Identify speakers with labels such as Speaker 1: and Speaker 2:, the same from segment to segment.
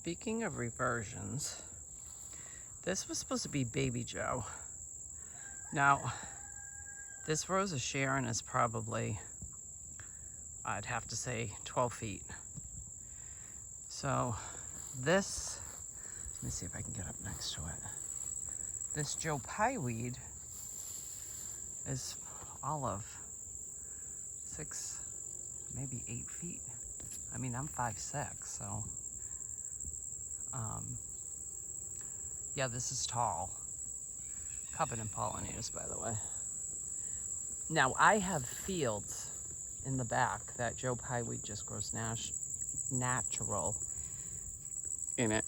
Speaker 1: Speaking of reversions, this was supposed to be Baby Joe. Now, this Rose of Sharon is probably, I'd have to say, 12 feet. So this, let me see if I can get up next to it. This Joe Pye weed is all of 6, maybe 8 feet. I mean, I'm 5'6", so yeah, this is tall. Covered in pollinators, by the way. Now, I have fields in the back that Joe Pye weed just grows natural in it.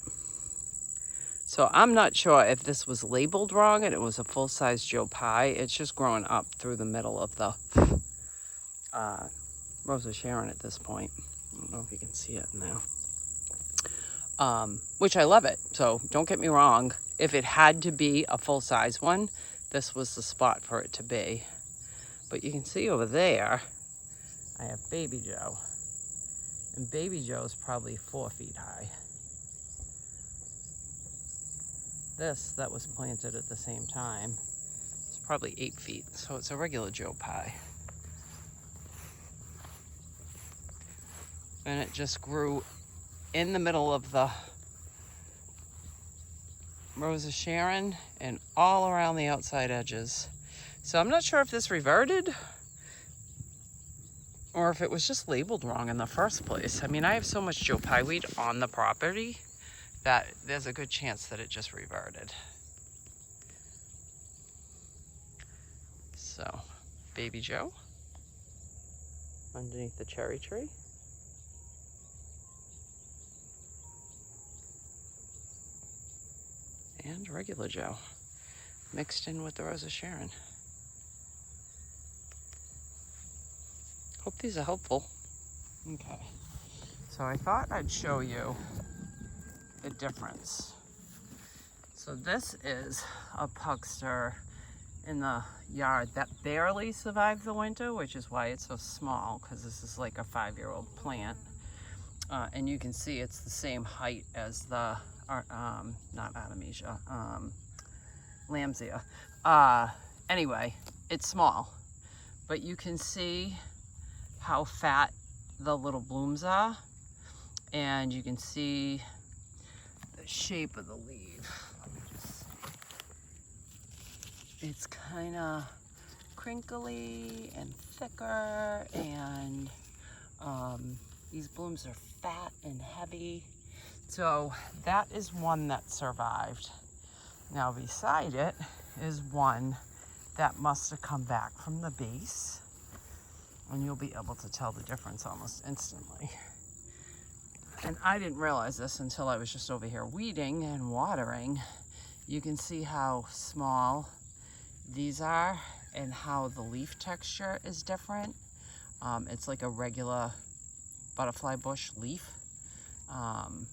Speaker 1: So I'm not sure if this was labeled wrong and it was a full-size Joe Pye. It's just growing up through the middle of the Rose of Sharon at this point. I don't know if you can see it now. Which I love it. So don't get me wrong. If it had to be a full-size one, this was the spot for it to be. But you can see over there, I have Baby Joe. And Baby Joe's probably 4 feet high. This that was planted at the same time is probably 8 feet. So it's a regular Joe Pye. And it just grew in the middle of the Rose of Sharon and all around the outside edges. So I'm not sure if this reverted or if it was just labeled wrong in the first place. I mean, I have so much Joe Pye weed on the property that there's a good chance that it just reverted. So, Baby Joe underneath the cherry tree. And regular Joe mixed in with the Rose of Sharon. Hope these are helpful. Okay, so I thought I'd show you the difference. So this is a pugster in the yard that barely survived the winter, which is why it's so small, because this is like a 5-year-old plant. And you can see it's the same height as the not Artemisia, Lambsia. Anyway, it's small, but you can see how fat the little blooms are, and you can see the shape of the leaf. Let me just see. It's kind of crinkly and thicker, and these blooms are fat and heavy. So that is one that survived. Now beside it is one that must have come back from the base, and you'll be able to tell the difference almost instantly. And I didn't realize this until I was just over here weeding and watering. You can see how small these are and how the leaf texture is different. It's like a regular butterfly bush leaf.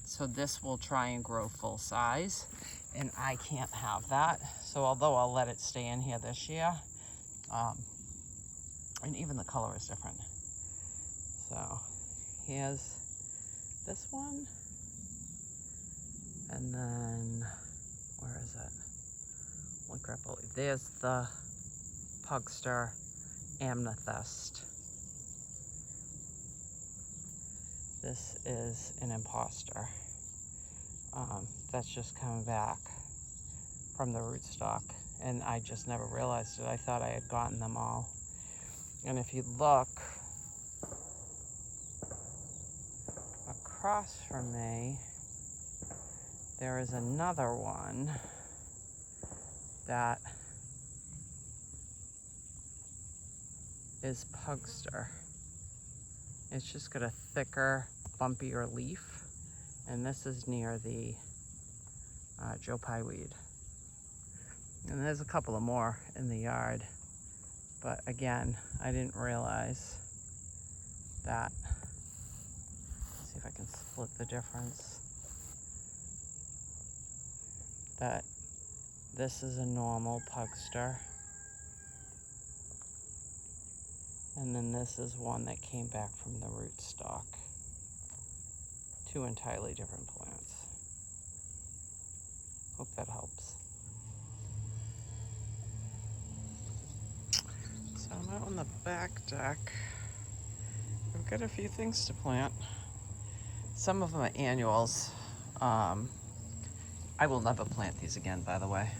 Speaker 1: So this will try and grow full size, and I can't have that. So although I'll let it stay in here this year, and even the color is different. So here's this one, and then where is it? Look up, there's the pugster amethyst. This is an imposter. That's just coming back from the rootstock, and I just never realized it. I thought I had gotten them all. And if you look across from me, there is another one that is pugster. It's just got a thicker, bumpier leaf, and this is near the Joe Pye weed. And there's a couple of more in the yard, but again, I didn't realize that. Let's see if I can split the difference. That this is a normal pugster, and then this is one that came back from the rootstock. Two entirely different plants. Hope that helps. So I'm out on the back deck. I've got a few things to plant. Some of them are annuals. I will never plant these again, by the way.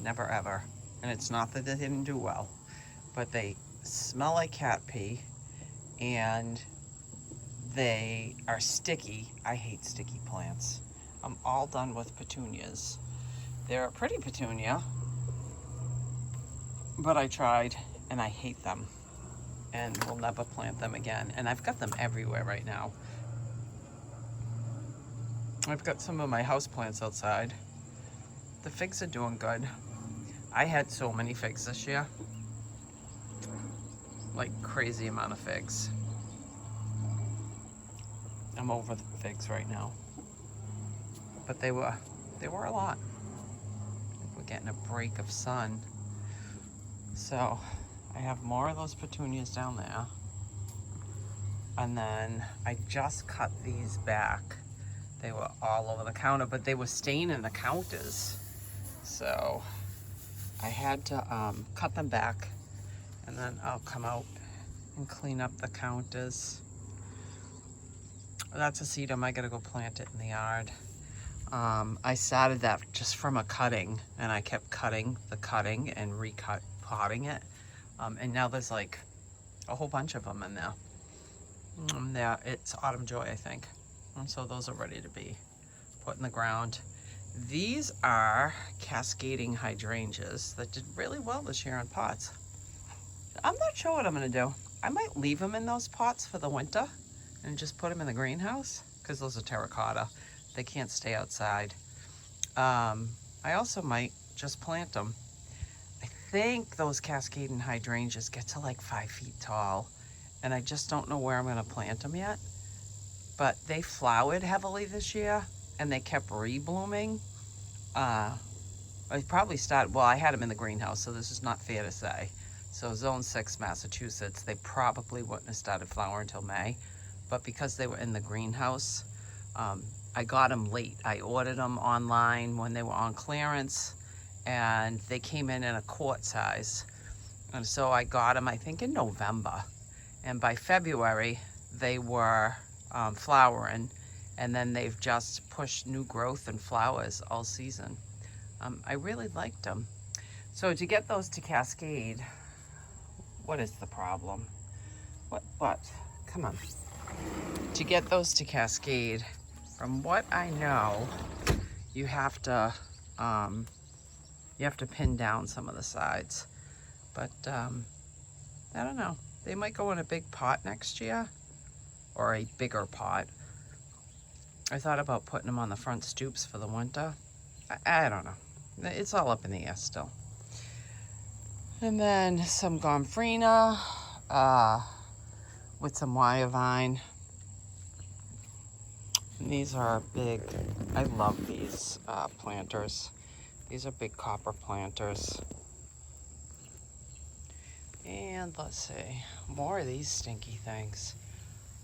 Speaker 1: Never ever. And it's not that they didn't do well, but they smell like cat pee and they are sticky. I hate sticky plants. I'm all done with petunias. They're a pretty petunia, but I tried and I hate them and will never plant them again. And I've got them everywhere right now. I've got some of my house plants outside. The figs are doing good. I had so many figs this year. Like crazy amount of figs. I'm over the figs right now. But they were a lot. We're getting a break of sun. So I have more of those petunias down there. And then I just cut these back. They were all over the counter, but they were staining the counters. So I had to cut them back, and then I'll come out and clean up the counters. That's a sedum. I gotta go plant it in the yard. I started that just from a cutting, and I kept cutting the cutting and potting it. And now there's like a whole bunch of them in there. It's Autumn Joy, I think. And so those are ready to be put in the ground. These are cascading hydrangeas that did really well this year in pots. I'm not sure what I'm gonna do. I might leave them in those pots for the winter and just put them in the greenhouse because those are terracotta. They can't stay outside. I also might just plant them. I think those cascading hydrangeas get to like 5 feet tall, and I just don't know where I'm gonna plant them yet. But they flowered heavily this year, and they kept reblooming. I probably started, well, I had them in the greenhouse, so this is not fair to say. So Zone 6, Massachusetts, they probably wouldn't have started flowering until May. But because they were in the greenhouse, I got them late. I ordered them online when they were on clearance, and they came in a quart size. And so I got them, I think, in November. And by February, they were flowering, and then they've just pushed new growth and flowers all season. I really liked them. So to get those to cascade, what is the problem? What? Come on. To get those to cascade, from what I know, you have to pin down some of the sides. But I don't know. They might go in a big pot next year, or a bigger pot. I thought about putting them on the front stoops for the winter. I don't know. It's all up in the air still. And then some gomphrena with some wire vine. And these are big. I love these planters. These are big copper planters. And let's see, more of these stinky things.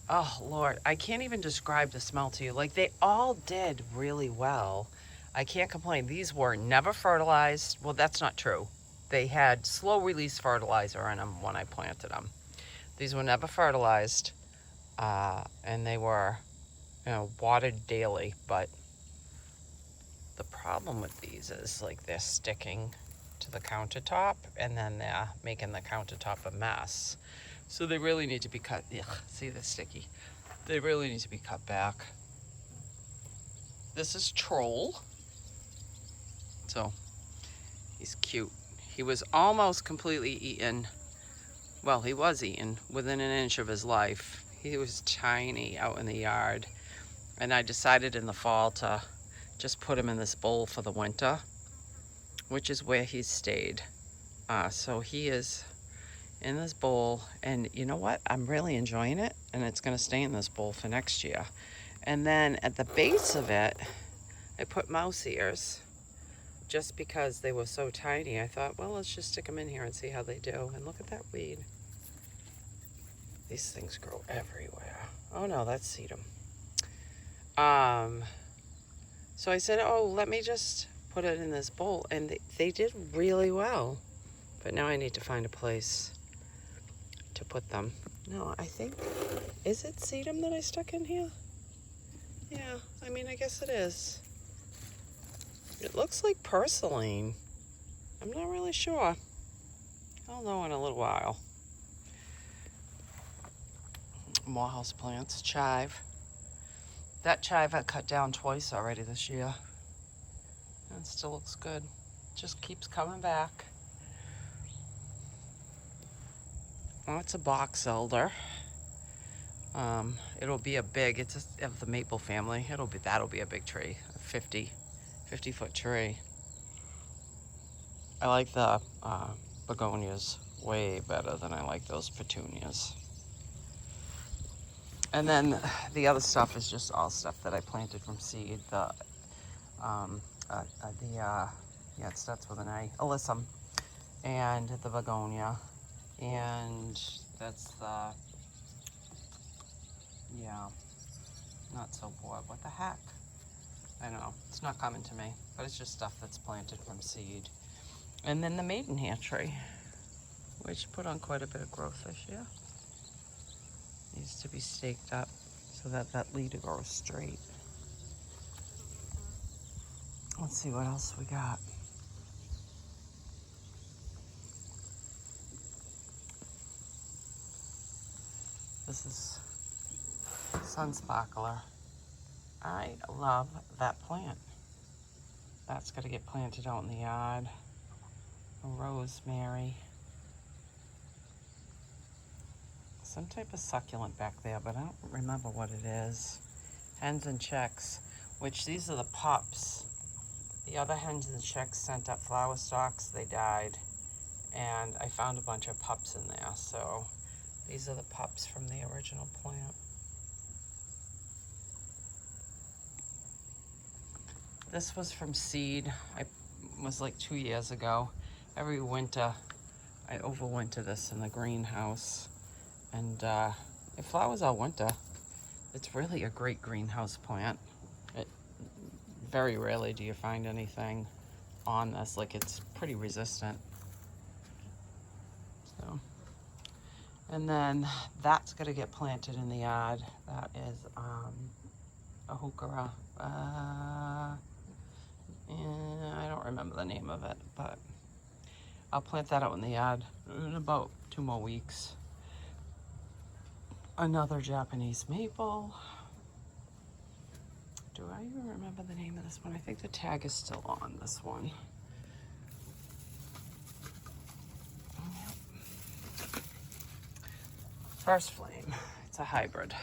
Speaker 1: Oh, Lord, I can't even describe the smell to you. Like, they all did really well. I can't complain. These were never fertilized. Well, that's not true. They had slow release fertilizer in them when I planted them. These were never fertilized, and they were, watered daily. But the problem with these is, like, they're sticking to the countertop, and then they're making the countertop a mess. So they really need to be cut. Ugh, see, they're sticky. They really need to be cut back. This is Troll. So he's cute. He was almost completely eaten. Well, he was eaten within an inch of his life. He was tiny out in the yard. And I decided in the fall to just put him in this bowl for the winter, which is where he's stayed. So he is in this bowl, and you know what? I'm really enjoying it, and it's gonna stay in this bowl for next year. And then at the base of it, I put mouse ears, just because they were so tiny. I thought, well, let's just stick them in here and see how they do. And look at that weed. These things grow everywhere. Oh no, that's sedum. So I said, oh, let me just put it in this bowl, and they did really well. But now I need to find a place to put them. No, I think, is it sedum that I stuck in here? Yeah, I mean, I guess it is. It looks like purslane. I'm not really sure. I'll know in a little while. More house plants, chive. That chive I cut down twice already this year. And it still looks good. Just keeps coming back. Well, it's a box elder. It'll be it's of the maple family. That'll be a big tree, a 50-foot tree. I like the begonias way better than I like those petunias. And then the other stuff is just all stuff that I planted from seed. It starts with an A, alyssum, and the begonia, and that's not so bored. What the heck? I know, it's not coming to me, but it's just stuff that's planted from seed. And then the maidenhair tree, which put on quite a bit of growth this year. Needs to be staked up so that that leader grows straight. Let's see what else we got. This is sun sparkler. I love that plant. That's got to get planted out in the yard. A rosemary. Some type of succulent back there, but I don't remember what it is. Hens and chicks, which these are the pups. The other hens and chicks sent up flower stalks. They died. And I found a bunch of pups in there. So these are the pups from the original plant. This was from seed. It was like 2 years ago. Every winter, I overwinter this in the greenhouse. And it flowers all winter. It's really a great greenhouse plant. Very rarely do you find anything on this. Like, it's pretty resistant. So, and then that's gonna get planted in the yard. That is a heuchera. I don't remember the name of it, but I'll plant that out in the yard in about 2 more weeks. Another Japanese maple. Do I even remember the name of this one? I think the tag is still on this one. Yep. First Flame. It's a hybrid.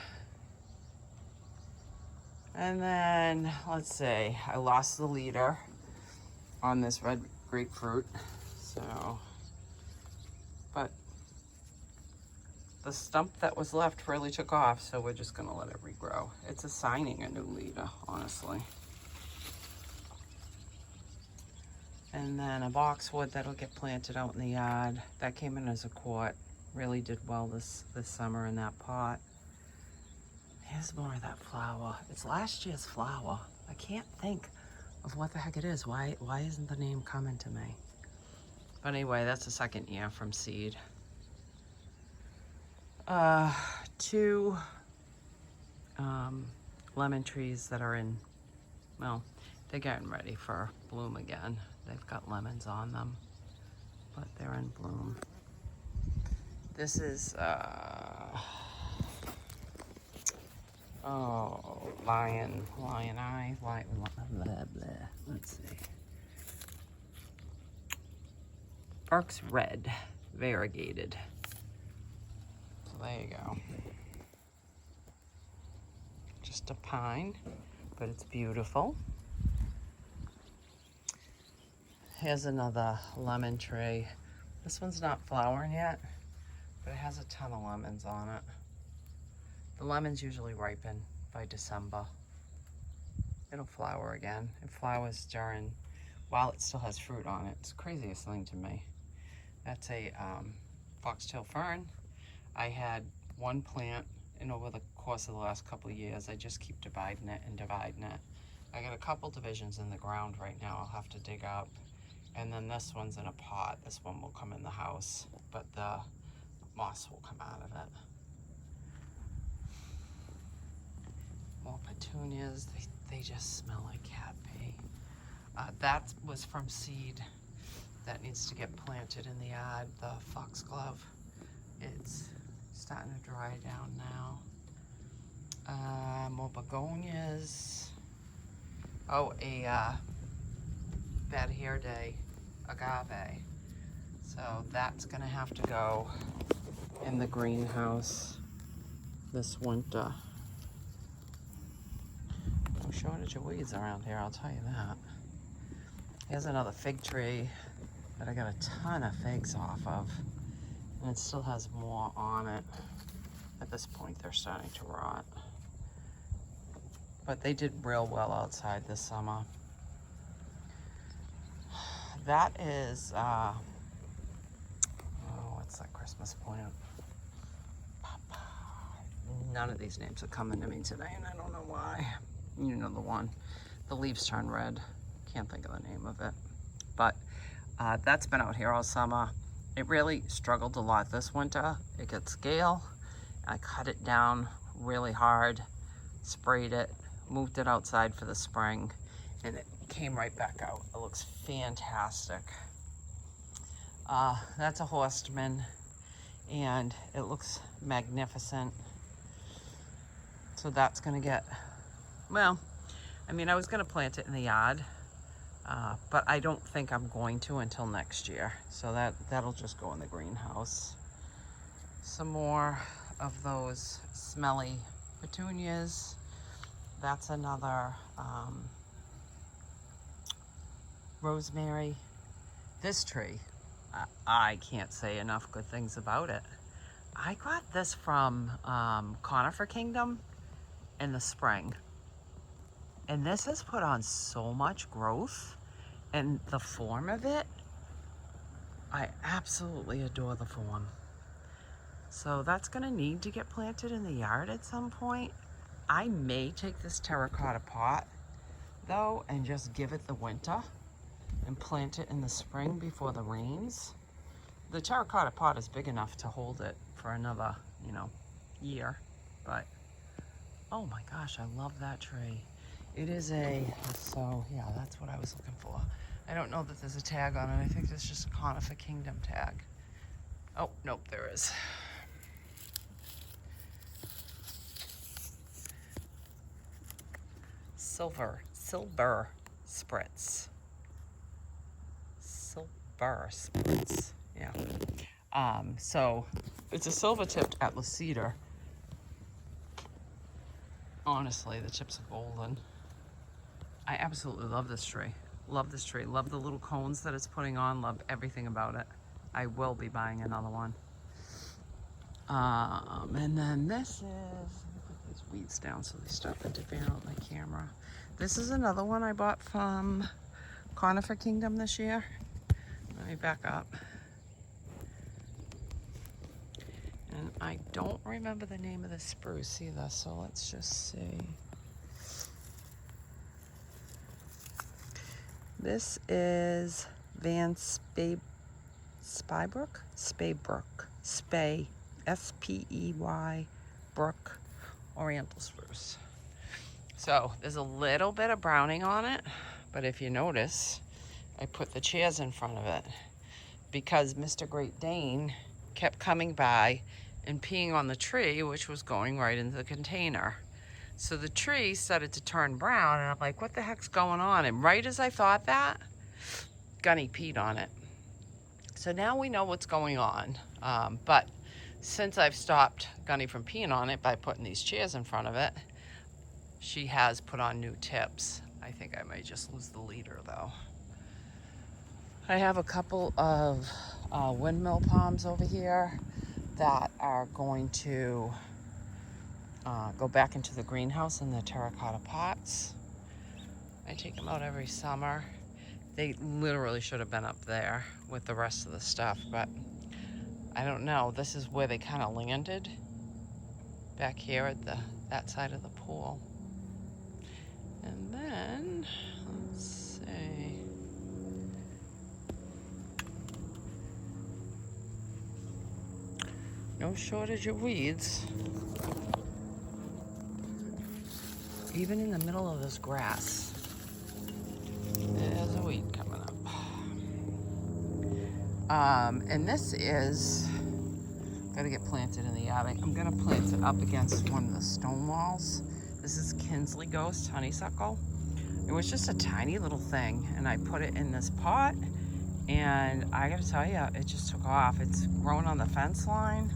Speaker 1: And then, let's see, I lost the leader on this red grapefruit. So, but the stump that was left really took off, so we're just gonna let it regrow. It's assigning a new leader, honestly. And then a boxwood that'll get planted out in the yard. That came in as a quart. Really did well this summer in that pot. Here's more of that flower. It's last year's flower. I can't think of what the heck it is. Why isn't the name coming to me? But anyway, that's the second year from seed. 2 lemon trees that are in, well, they're getting ready for bloom again. They've got lemons on them, but they're in bloom. This is, lion eye, blah, blah, blah. Let's see. Burke's Red, variegated. So there you go. Just a pine, but it's beautiful. Here's another lemon tree. This one's not flowering yet, but it has a ton of lemons on it. The lemons usually ripen by December. It'll flower again. It flowers while it still has fruit on it. It's the craziest thing to me. That's a foxtail fern. I had one plant, and over the course of the last couple of years, I just keep dividing it and dividing it. I got a couple divisions in the ground right now I'll have to dig up. And then this one's in a pot. This one will come in the house, but the moss will come out of it. More petunias. They just smell like cat pee. That was from seed that needs to get planted in the yard, the foxglove. It's starting to dry down now. More begonias. Oh, a bad hair day agave. So that's gonna have to go in the greenhouse this winter. No shortage of weeds around here, I'll tell you that. Here's another fig tree that I got a ton of figs off of, and it still has more on it. At this point, they're starting to rot. But they did real well outside this summer. That is, what's that Christmas plant? None of these names are coming to me today, and I don't know why. You know the one. The leaves turn red. Can't think of the name of it. But that's been out here all summer. It really struggled a lot this winter. It got scale. I cut it down really hard, sprayed it, moved it outside for the spring, and it came right back out. It looks fantastic. That's a horseman, and it looks magnificent. So that's gonna get, well, I mean, I was gonna plant it in the yard, but I don't think I'm going to until next year. So that'll just go in the greenhouse. Some more of those smelly petunias. That's another rosemary. This tree, I can't say enough good things about it. I got this from Conifer Kingdom in the spring. And this has put on so much growth, and the form of it, I absolutely adore the form. So that's gonna need to get planted in the yard at some point. I may take this terracotta pot though and just give it the winter and plant it in the spring before the rains. The terracotta pot is big enough to hold it for another, year, but oh my gosh, I love that tree. It is so yeah, that's what I was looking for. I don't know that there's a tag on it. I think there's just a Conifer Kingdom tag. Oh, nope, there is. Silver spritz. Silver spritz, yeah. So it's a silver tipped Atlas cedar. Honestly, the chips are golden. I absolutely love this tree. Love this tree. Love the little cones that it's putting on. Love everything about it. I will be buying another one. And then this is, let me put these weeds down so they stop interfering with my camera. This is another one I bought from Conifer Kingdom this year. Let me back up. And I don't remember the name of the spruce either, so let's just see. This is Van Spey, S-P-E-Y, Brook, Oriental Spruce. So there's a little bit of browning on it, but if you notice, I put the chairs in front of it because Mr. Great Dane kept coming by and peeing on the tree, which was going right into the container. So the tree started to turn brown, and I'm like, what the heck's going on? And right as I thought that, Gunny peed on it. So now we know what's going on. But since I've stopped Gunny from peeing on it by putting these chairs in front of it, she has put on new tips. I think I may just lose the leader though. I have a couple of windmill palms over here that are going to go back into the greenhouse in the terracotta pots. I take them out every summer. They literally should have been up there with the rest of the stuff, but I don't know. This is where they kind of landed, back here at that side of the pool. And then, let's see. No shortage of weeds. Even in the middle of this grass, there's a weed coming up. And this is gotta get planted in the yard. I'm gonna plant it up against one of the stone walls. This is Kinsley Ghost honeysuckle. It was just a tiny little thing, and I put it in this pot, and I gotta tell you, it just took off. It's growing on the fence line.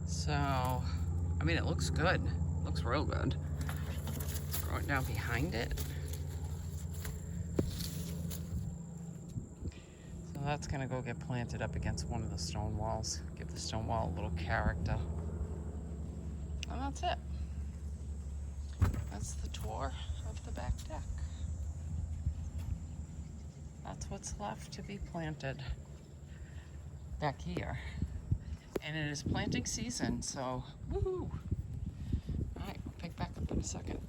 Speaker 1: So, I mean, it looks good. It looks real good. It's growing down behind it. So that's gonna go get planted up against one of the stone walls. Give the stone wall a little character. And that's it. That's the tour of the back deck. That's what's left to be planted back here. And it is planting season, so woohoo! All right, we'll pick back up in a second.